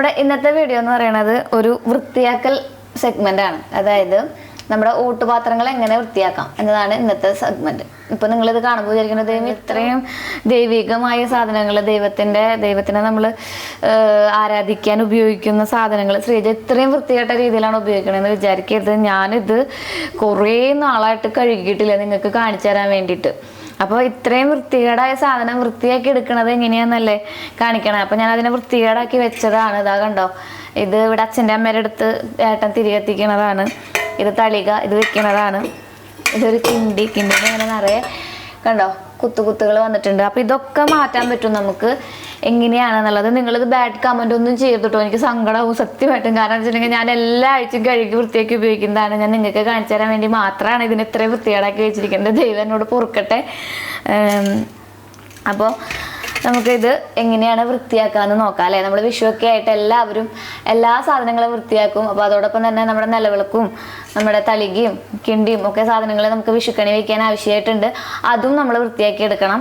നമ്മുടെ ഇന്നത്തെ വീഡിയോ എന്ന് പറയുന്നത് ഒരു വൃത്തിയാക്കൽ സെഗ്മെന്റ് ആണ്. അതായത് നമ്മുടെ ഊട്ടുപാത്രങ്ങൾ എങ്ങനെ വൃത്തിയാക്കാം എന്നതാണ് ഇന്നത്തെ സെഗ്മെന്റ്. ഇപ്പൊ നിങ്ങൾ ഇത് കാണുമ്പോൾ വിചാരിക്കുന്നത് ഇത്രയും ദൈവികമായ സാധനങ്ങൾ, ദൈവത്തിനെ നമ്മൾ ആരാധിക്കാൻ ഉപയോഗിക്കുന്ന സാധനങ്ങൾ ശ്രീജ ഇത്രയും വൃത്തികെട്ട രീതിയിലാണ് ഉപയോഗിക്കണമെന്ന് വിചാരിക്കരുത്. ഞാനിത് കുറേ നാളായിട്ട് കഴുകിയിട്ടില്ല നിങ്ങൾക്ക് കാണിച്ചു തരാൻ വേണ്ടിയിട്ട്. അപ്പോൾ ഇത്രയും വൃത്തികേടായ സാധനം വൃത്തിയാക്കി എടുക്കണത് എങ്ങനെയാണെന്നല്ലേ കാണിക്കണം. അപ്പോൾ ഞാൻ അതിനെ വൃത്തികേടാക്കി വെച്ചതാണ്. ഇതാ കണ്ടോ, ഇത് ഇവിടെ അച്ഛൻ്റെ അമ്മയുടെ അടുത്ത് ഏട്ടൻ തിരികെത്തിക്കണതാണ്. ഇത് തളിക, ഇത് വെക്കണതാണ്. ഇതൊരു കിണ്ടിന് ഇങ്ങനെ നിറയെ കണ്ടോ കുത്തുകൾ വന്നിട്ടുണ്ട്. അപ്പോൾ ഇതൊക്കെ മാറ്റാൻ പറ്റും നമുക്ക് എങ്ങനെയാണെന്നുള്ളത്. നിങ്ങളിത് ബാഡ് കമൻ്റ് ഒന്നും ചെയ്തിട്ടോ, എനിക്ക് സങ്കടവും സത്യമായിട്ടും. കാരണം വെച്ചിട്ടുണ്ടെങ്കിൽ ഞാൻ എല്ലാ ആഴ്ചയും കഴുകി വൃത്തിയാക്കി ഉപയോഗിക്കുന്നതാണ്. ഞാൻ നിങ്ങൾക്ക് കാണിച്ചു തരാൻ വേണ്ടി മാത്രമാണ് ഇതിന് ഇത്രയും വൃത്തികേടാക്കി വെച്ചിരിക്കുന്നത്. ദൈവം എന്നോട് പൊറുക്കട്ടെ. അപ്പോൾ നമുക്കിത് എങ്ങനെയാണ് വൃത്തിയാക്കാമെന്ന് നോക്കാം അല്ലേ. നമ്മൾ വിഷുവൊക്കെ ആയിട്ട് എല്ലാവരും എല്ലാ സാധനങ്ങളും വൃത്തിയാക്കും. അപ്പോൾ അതോടൊപ്പം തന്നെ നമ്മുടെ നിലവിളക്കും നമ്മുടെ തളികയും കിണ്ടിയും ഒക്കെ സാധനങ്ങൾ നമുക്ക് വിഷുക്കണി വയ്ക്കാൻ ആവശ്യമായിട്ടുണ്ട്. അതും നമ്മൾ വൃത്തിയാക്കി എടുക്കണം.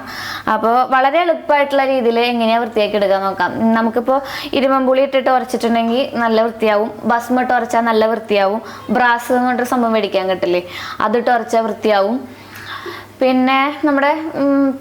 അപ്പോൾ വളരെ എളുപ്പമായിട്ടുള്ള രീതിയിൽ എങ്ങനെയാണ് വൃത്തിയാക്കി എടുക്കാൻ നോക്കാം. നമുക്കിപ്പോൾ ഇരുമ്പുളി ഇട്ടിട്ട് ഉരച്ചിട്ടുണ്ടെങ്കിൽ നല്ല വൃത്തിയാവും. ഭസ്മിട്ട് ഉരച്ചാൽ നല്ല വൃത്തിയാവും. ബ്രാസ് എന്ന് പറഞ്ഞൊരു സംഭവം മേടിക്കാൻ കിട്ടില്ലേ, അതിട്ട് ഉരച്ചാൽ വൃത്തിയാവും. പിന്നെ നമ്മുടെ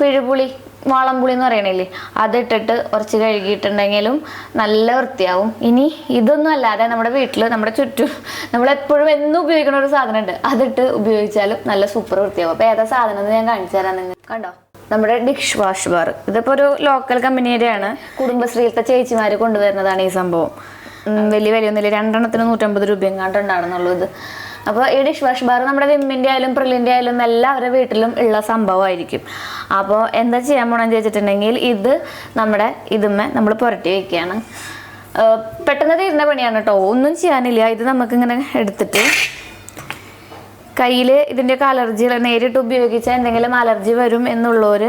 പിഴുപുളി, വാളംപുളി എന്ന് പറയണില്ലേ, അതിട്ടിട്ട് കുറച്ച് കഴുകിയിട്ടുണ്ടെങ്കിലും നല്ല വൃത്തിയാവും. ഇനി ഇതൊന്നും അല്ലാതെ നമ്മുടെ വീട്ടിൽ നമ്മുടെ ചുറ്റും നമ്മളെപ്പോഴും എന്നും ഉപയോഗിക്കുന്ന ഒരു സാധനം ഉണ്ട്, അതിട്ട് ഉപയോഗിച്ചാലും നല്ല സൂപ്പർ വൃത്തിയാവും. അപ്പോൾ ഏതാ സാധനം എന്ന് ഞാൻ കാണിച്ചു തരാം. നിങ്ങൾ കണ്ടോ, നമ്മുടെ ഡിഷ് വാഷ് ബാർ. ഇതിപ്പോൾ ഒരു ലോക്കൽ കമ്പനിയുടെയാണ്. കുടുംബശ്രീയിലത്തെ ചേച്ചിമാർ കൊണ്ടുവരുന്നതാണ് ഈ സംഭവം. വലിയ വിലയൊന്നുമില്ല, 2 150 രൂപയും കണ്ടുണ്ടാണെന്നുള്ളൂ ഇത്. അപ്പോൾ ഈ ഡിഷ് വാഷ് ബാർ നമ്മുടെ വിമ്മിൻ്റെ ആയാലും പ്രില്ലിൻ്റെ ആയാലും എല്ലാവരുടെ വീട്ടിലും ഉള്ള സംഭവമായിരിക്കും. അപ്പോൾ എന്താ ചെയ്യാൻ പോകണമെന്ന് ചോദിച്ചിട്ടുണ്ടെങ്കിൽ ഇത് നമ്മുടെ നമ്മൾ പുരട്ടി വയ്ക്കുകയാണ്. പെട്ടെന്ന് തീരുന്ന പണിയാണ് കേട്ടോ, ഒന്നും ചെയ്യാനില്ല. ഇത് നമുക്കിങ്ങനെ എടുത്തിട്ട് കയ്യിൽ ഇതിൻ്റെയൊക്കെ അലർജി നേരിട്ട് ഉപയോഗിച്ചാൽ എന്തെങ്കിലും അലർജി വരും എന്നുള്ളവർ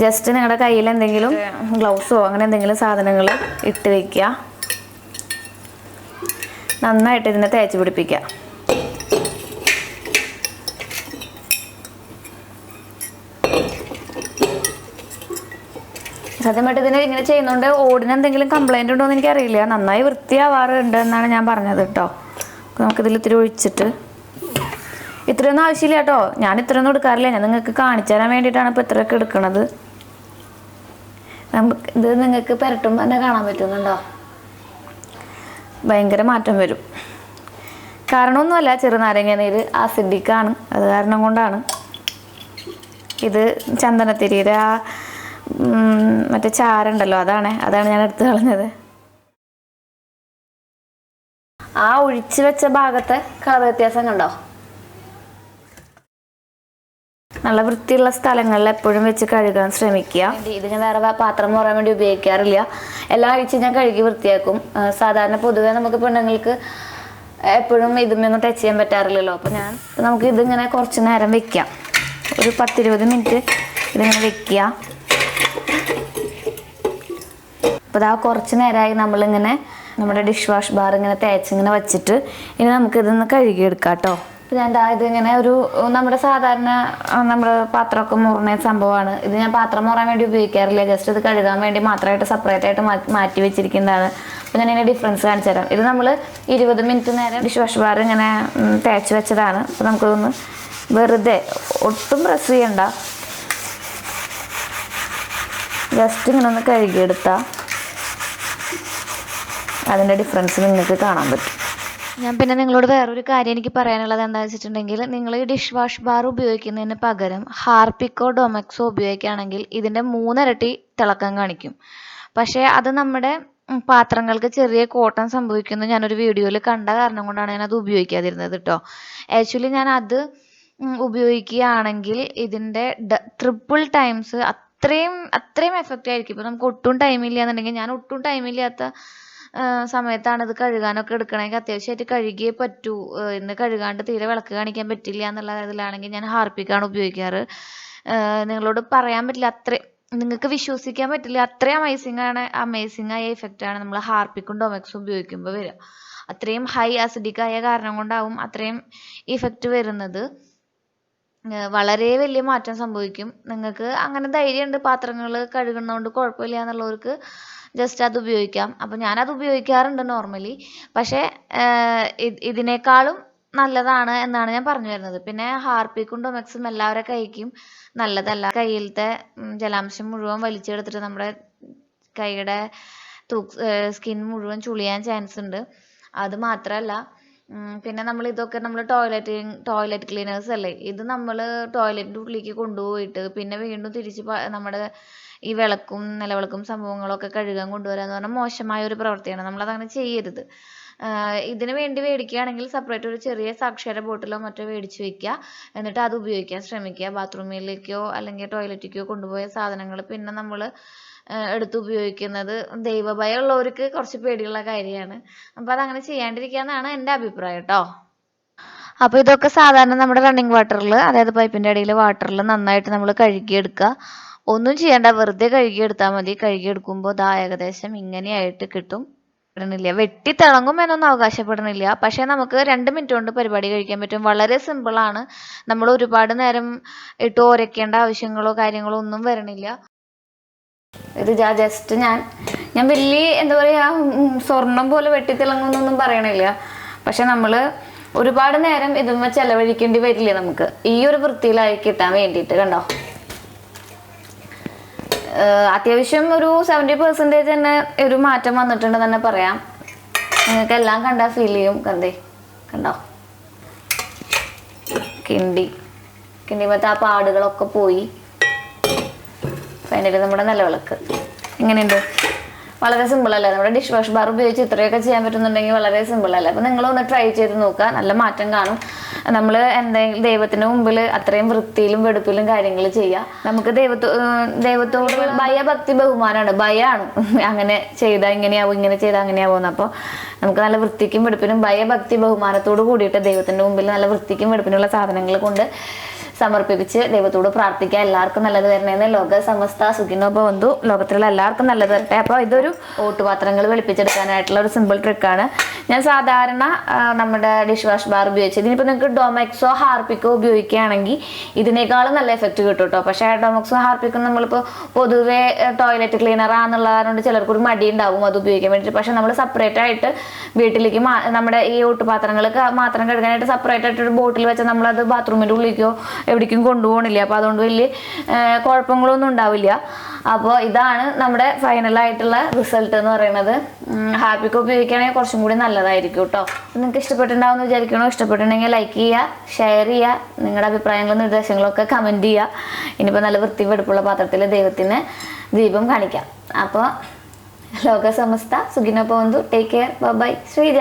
ജസ്റ്റ് നിങ്ങളുടെ കയ്യിൽ എന്തെങ്കിലും ഗ്ലൗസോ അങ്ങനെ എന്തെങ്കിലും സാധനങ്ങൾ ഇട്ട് വയ്ക്കുക. നന്നായിട്ട് ഇതിനെ തേച്ച് പിടിപ്പിക്കുക. സത്യമായിട്ട് ഇതിന് ഇങ്ങനെ ചെയ്യുന്നതുകൊണ്ട് ഓടിന് എന്തെങ്കിലും കംപ്ലൈൻറ്റ് ഉണ്ടോ എന്ന് എനിക്കറിയില്ല. നന്നായി വൃത്തിയാവാറുണ്ട് എന്നാണ് ഞാൻ പറഞ്ഞത് കേട്ടോ. നമുക്കിതിൽ ഇത്തിരി ഒഴിച്ചിട്ട്, ഇത്രയൊന്നും ആവശ്യമില്ല കേട്ടോ, ഞാൻ ഇത്രയൊന്നും എടുക്കാറില്ല. ഞാൻ നിങ്ങൾക്ക് കാണിച്ചു തരാൻ വേണ്ടിയിട്ടാണ് ഇപ്പോൾ ഇത്രയൊക്കെ എടുക്കണത്. ഇത് നിങ്ങൾക്ക് പുരട്ടുമ്പോൾ തന്നെ കാണാൻ പറ്റുന്നുണ്ടോ, ഭയങ്കര മാറ്റം വരും. കാരണമൊന്നുമല്ല, ചെറുനാരങ്ങ നീര് ആസിഡിക്കാണ്, അത് കാരണം കൊണ്ടാണ്. ഇത് ചന്ദനത്തിരിയുടെ മറ്റേ ചാരുണ്ടല്ലോ, അതാണ് ഞാൻ എടുത്ത് കളഞ്ഞത്. ആ ഒഴിച്ചു വെച്ച ഭാഗത്തെ കളർ വ്യത്യാസം കണ്ടോ. നല്ല വൃത്തിയുള്ള സ്ഥലങ്ങളിൽ എപ്പോഴും വെച്ച് കഴുകാൻ ശ്രമിക്കുക. ഇത് ഞാൻ വേറെ പാത്രം മോറാൻ വേണ്ടി ഉപയോഗിക്കാറില്ല. എല്ലാ ആഴ്ചയും ഞാൻ കഴുകി വൃത്തിയാക്കും. സാധാരണ പൊതുവെ നമുക്ക് പെണ്ണുങ്ങൾക്ക് എപ്പോഴും ഇതുമൊന്നും ടച്ച് ചെയ്യാൻ പറ്റാറില്ലല്ലോ. അപ്പോൾ നമുക്ക് ഇതിങ്ങനെ കുറച്ച് നേരം വെക്കാം. ഒരു 10-20 മിനിറ്റ് ഇതിങ്ങനെ വെക്കുക. അപ്പോൾ ഇതാ കുറച്ച് നേരമായി നമ്മളിങ്ങനെ നമ്മുടെ ഡിഷ് വാഷ് ബാർ ഇങ്ങനെ തേച്ചിങ്ങനെ വെച്ചിട്ട് ഇനി നമുക്കിതൊന്ന് കഴുകിയെടുക്കാം കേട്ടോ. അപ്പോൾ ഞാൻ ഇതിങ്ങനെ നമ്മുടെ സാധാരണ നമ്മുടെ പാത്രമൊക്കെ മുറുന്ന സംഭവമാണ്. ഇത് ഞാൻ പാത്രം മുറാൻ വേണ്ടി ഉപയോഗിക്കാറില്ല, ജസ്റ്റ് ഇത് കഴുകാൻ വേണ്ടി മാത്രമായിട്ട് സെപ്പറേറ്റ് ആയിട്ട് മാറ്റി വെച്ചിരിക്കുന്നതാണ്. അപ്പോൾ ഞാൻ ഇതിൻ്റെ ഡിഫറൻസ് കാണിച്ചു തരാം. ഇത് നമ്മൾ 20 മിനിറ്റ് നേരം ഡിഷ് വാഷ് ബാർ ഇങ്ങനെ തേച്ച് വെച്ചതാണ്. അപ്പോൾ നമുക്കിതൊന്ന് വെറുതെ ഒട്ടും പ്രസ് ചെയ്യണ്ട, ജസ്റ്റ് ഇങ്ങനെ ഒന്ന് കഴുകിയെടുത്താൽ അതിൻ്റെ ഡിഫറൻസ് നിങ്ങൾക്ക് കാണാൻ പറ്റും. ഞാൻ പിന്നെ നിങ്ങളോട് വേറൊരു കാര്യം എനിക്ക് പറയാനുള്ളത് എന്താണെന്ന് വെച്ചിട്ടുണ്ടെങ്കിൽ, നിങ്ങൾ ഈ ഡിഷ് വാഷ് ബാർ ഉപയോഗിക്കുന്നതിന് പകരം ഹാർപ്പിക്കോ ഡൊമക്സോ ഉപയോഗിക്കുകയാണെങ്കിൽ ഇതിൻ്റെ 3 ഇരട്ടി തിളക്കം കാണിക്കും. പക്ഷേ അത് നമ്മുടെ പാത്രങ്ങൾക്ക് ചെറിയ കോട്ടം സംഭവിക്കുന്നത് ഞാനൊരു വീഡിയോയിൽ കണ്ട കാരണം കൊണ്ടാണ് ഞാനത് ഉപയോഗിക്കാതിരുന്നത് കേട്ടോ. ആക്ച്വലി ഞാൻ അത് ഉപയോഗിക്കുകയാണെങ്കിൽ ഇതിൻ്റെ 3 ടൈംസ് അത്രയും എഫക്റ്റ് ആയിരിക്കും. ഇപ്പോൾ നമുക്ക് ഒട്ടും ടൈമില്ല എന്നുണ്ടെങ്കിൽ, ഞാൻ ഒട്ടും ടൈമില്ലാത്ത സമയത്താണ് ഇത് കഴുകാനൊക്കെ എടുക്കണമെങ്കിൽ അത്യാവശ്യമായിട്ട് കഴുകിയേ പറ്റൂ, ഇന്ന് കഴുകാണ്ട് തീരെ വിളക്ക് കാണിക്കാൻ പറ്റില്ല എന്നുള്ള ഇതിലാണെങ്കിൽ ഞാൻ ഹാർപ്പിക്കാണ് ഉപയോഗിക്കാറ്. നിങ്ങളോട് പറയാൻ പറ്റില്ല, നിങ്ങൾക്ക് വിശ്വസിക്കാൻ പറ്റില്ല, അത്രയും അമേസിങ് ആയ ഇഫക്റ്റാണ് നമ്മൾ ഹാർപ്പിക്കും ഡൊമക്സും ഉപയോഗിക്കുമ്പോൾ വരിക. അത്രയും ഹൈ ആസിഡിക് ആയ കാരണം കൊണ്ടാവും അത്രയും ഇഫക്റ്റ് വരുന്നത്. വളരെ വലിയ മാറ്റം സംഭവിക്കും. നിങ്ങൾക്ക് അങ്ങനെ ധൈര്യമുണ്ട് പാത്രങ്ങൾ കഴുകുന്നതുകൊണ്ട് കുഴപ്പമില്ല എന്നുള്ളവർക്ക് ജസ്റ്റ് അത് ഉപയോഗിക്കാം. അപ്പോൾ ഞാനത് ഉപയോഗിക്കാറുണ്ട് നോർമലി. പക്ഷേ ഇതിനേക്കാളും നല്ലതാണ് എന്നാണ് ഞാൻ പറഞ്ഞു വരുന്നത്. പിന്നെ ഹാർപ്പിക്കും ഡൊമെക്സും എല്ലാവരുടെ കൈക്കും നല്ലതല്ല. കയ്യിലത്തെ ജലാംശം മുഴുവൻ വലിച്ചെടുത്തിട്ട് നമ്മുടെ കൈയുടെ സ്കിൻ മുഴുവൻ ചുളിയാൻ ചാൻസ് ഉണ്ട്. അത് മാത്രമല്ല, പിന്നെ നമ്മൾ ടോയ്ലറ്റ് ക്ലീനേഴ്സ് അല്ലേ, ഇത് നമ്മൾ ടോയ്ലറ്റിൻ്റെ ഉള്ളിലേക്ക് കൊണ്ടുപോയിട്ട് പിന്നെ വീണ്ടും തിരിച്ച് നമ്മുടെ ഈ വിളക്കും നിലവിളക്കും സംഭവങ്ങളൊക്കെ കഴുകാൻ കൊണ്ടുവരിക എന്ന് പറഞ്ഞാൽ മോശമായ ഒരു പ്രവൃത്തിയാണ്. നമ്മളതങ്ങനെ ചെയ്യരുത്. ഇതിന് വേണ്ടി മേടിക്കുകയാണെങ്കിൽ സെപ്പറേറ്റ് ഒരു ചെറിയ സാക്ഷര ബോട്ടിലോ മറ്റോ മേടിച്ച് വെക്കുക. എന്നിട്ട് അത് ഉപയോഗിക്കാൻ ശ്രമിക്കുക. ബാത്റൂമിലേക്കോ അല്ലെങ്കിൽ ടോയ്ലറ്റിലേക്കോ കൊണ്ടുപോയ സാധനങ്ങൾ പിന്നെ നമ്മൾ എടുത്ത് ഉപയോഗിക്കുന്നത് ദൈവഭയം ഉള്ളവർക്ക് കുറച്ച് പേടിയുള്ള കാര്യമാണ്. അപ്പോൾ അതങ്ങനെ ചെയ്യാണ്ടിരിക്കുക എന്നാണ് എൻ്റെ അഭിപ്രായം കേട്ടോ. അപ്പോൾ ഇതൊക്കെ സാധാരണ നമ്മുടെ റണ്ണിങ് വാട്ടറിൽ, അതായത് പൈപ്പിൻ്റെ അടിയിൽ വാട്ടറിൽ നന്നായിട്ട് നമ്മൾ കഴുകിയെടുക്കുക. ഒന്നും ചെയ്യേണ്ട, വെറുതെ കഴുകിയെടുത്താൽ മതി. കഴുകിയെടുക്കുമ്പോൾ ദാ ഏകദേശം ഇങ്ങനെയായിട്ട് കിട്ടും. വെട്ടിത്തിളങ്ങും എന്നൊന്നും അവകാശപ്പെടുന്നില്ല. പക്ഷേ നമുക്ക് 2 മിനിറ്റ് കൊണ്ട് പരിപാടി കഴിക്കാൻ പറ്റും. വളരെ സിമ്പിളാണ്. നമ്മൾ ഒരുപാട് നേരം ഇട്ട് ഉരയ്ക്കേണ്ട ആവശ്യങ്ങളോ കാര്യങ്ങളോ ഒന്നും വരണില്ല. ഇത് ജസ്റ്റ് ഞാൻ വലിയ എന്താ പറയുക, സ്വർണം പോലെ വെട്ടിത്തിളങ്ങുന്നൊന്നും പറയണില്ല. പക്ഷെ നമ്മൾ ഒരുപാട് നേരം ഇതുമ്മ ചെലവഴിക്കേണ്ടി വരില്ല നമുക്ക് ഈ ഒരു വൃത്തിയിലായി കിട്ടാൻ വേണ്ടിയിട്ട്. കണ്ടോ, അത്യാവശ്യം ഒരു 70% തന്നെ ഒരു മാറ്റം വന്നിട്ടുണ്ട് തന്നെ പറയാം. നിങ്ങൾക്ക് എല്ലാം കണ്ടാൽ ഫീൽ ചെയ്യും. കണ്ടോ കിണ്ടിമത്തെ ആ പാടുകളൊക്കെ പോയി. ഫൈനലി നമ്മുടെ നിലവിളക്ക് എങ്ങനെയുണ്ട്? വളരെ സിമ്പിളല്ലേ? നമ്മുടെ ഡിഷ് വാഷ് ബാർ ഉപയോഗിച്ച് ഇത്രയൊക്കെ ചെയ്യാൻ പറ്റുന്നുണ്ടെങ്കിൽ വളരെ സിമ്പിളല്ലേ? അപ്പോൾ നിങ്ങളൊന്ന് ട്രൈ ചെയ്ത് നോക്കുക, നല്ല മാറ്റം കാണും. നമ്മൾ എന്തെങ്കിലും ദൈവത്തിന് മുമ്പിൽ അത്രയും വൃത്തിയിലും വെടുപ്പിലും കാര്യങ്ങൾ ചെയ്യുക. നമുക്ക് ദൈവത്തോട് ഭയഭക്തി ബഹുമാനമാണ്. ഭയമാണ് അങ്ങനെ ചെയ്താൽ ഇങ്ങനെയാവും, ഇങ്ങനെ ചെയ്താൽ അങ്ങനെയാവുമെന്ന്. അപ്പോൾ നമുക്ക് നല്ല വൃത്തിക്കും വെടുപ്പിനും ഭയഭക്തി ബഹുമാനത്തോട് കൂടിയിട്ട് ദൈവത്തിൻ്റെ മുമ്പിൽ നല്ല വൃത്തിക്കും വെടുപ്പിനുള്ള സാധനങ്ങൾ കൊണ്ട് സമർപ്പിച്ച് ദൈവത്തോട് പ്രാർത്ഥിക്കുക. എല്ലാവർക്കും നല്ലത് വരണേന്ന്. ലോക സമസ്ത സുഖിനോ ഭവന്തു. ലോകത്തിലുള്ള എല്ലാവർക്കും നല്ലത് വരട്ടെ. അപ്പോൾ ഇതൊരു ഓട്ടുപാത്രങ്ങൾ വെളുപ്പിച്ചെടുക്കാനായിട്ടുള്ള ഒരു സിമ്പിൾ ട്രിക്കാണ്. ഞാൻ സാധാരണ നമ്മുടെ ഡിഷ് വാഷ് ബാർ ഉപയോഗിച്ചത്. ഇതിനിപ്പോൾ നിങ്ങൾക്ക് ഡൊമെക്സോ ഹാർപ്പിക്കോ ഉപയോഗിക്കുകയാണെങ്കിൽ ഇതിനേക്കാളും നല്ല എഫക്റ്റ് കിട്ടും കേട്ടോ. പക്ഷേ ഡൊമെക്സോ ഹാർപ്പിക്കും നമ്മളിപ്പോൾ പൊതുവേ ടോയ്ലറ്റ് ക്ലീനറാണെന്നുള്ളതുകൊണ്ട് ചിലർക്കൊരു മടി ഉണ്ടാവും അത് ഉപയോഗിക്കാൻ വേണ്ടിയിട്ട്. പക്ഷേ നമ്മൾ സെപ്പറേറ്റ് ആയിട്ട് വീട്ടിലേക്ക് നമ്മുടെ ഈ ഓട്ടുപാത്രങ്ങൾക്ക് മാത്രം കഴുകാനായിട്ട് സെപ്പറേറ്റ് ആയിട്ടൊരു ബോട്ടിൽ വെച്ചാൽ നമ്മളത് ബാത്റൂമിൻ്റെ ഉള്ളിലേക്കോ എവിടേക്കും കൊണ്ടുപോകണില്ല. അപ്പോൾ അതുകൊണ്ട് വലിയ കുഴപ്പങ്ങളൊന്നും ഉണ്ടാവില്ല. അപ്പോൾ ഇതാണ് നമ്മുടെ ഫൈനലായിട്ടുള്ള റിസൾട്ട് എന്ന് പറയുന്നത്. ഹാർപ്പിക്ക് ഉപയോഗിക്കുകയാണെങ്കിൽ കുറച്ചും കൂടി നല്ലതായിരിക്കും കേട്ടോ. നിങ്ങൾക്ക് ഇഷ്ടപ്പെട്ടിട്ടുണ്ടാവുമെന്ന് വിചാരിക്കണോ? ഇഷ്ടപ്പെട്ടിട്ടുണ്ടെങ്കിൽ ലൈക്ക് ചെയ്യുക, ഷെയർ ചെയ്യുക, നിങ്ങളുടെ അഭിപ്രായങ്ങളും നിർദ്ദേശങ്ങളൊക്കെ കമൻറ്റ് ചെയ്യുക. ഇനിയിപ്പോൾ നല്ല വൃത്തി വെടുപ്പുള്ള പാത്രത്തിൽ ദൈവത്തിന് ദീപം കാണിക്കാം. അപ്പോൾ ലോക സമസ്ത സുഖിനോ ഭവന്തു. Take care. ബൈ. ശ്രീജ.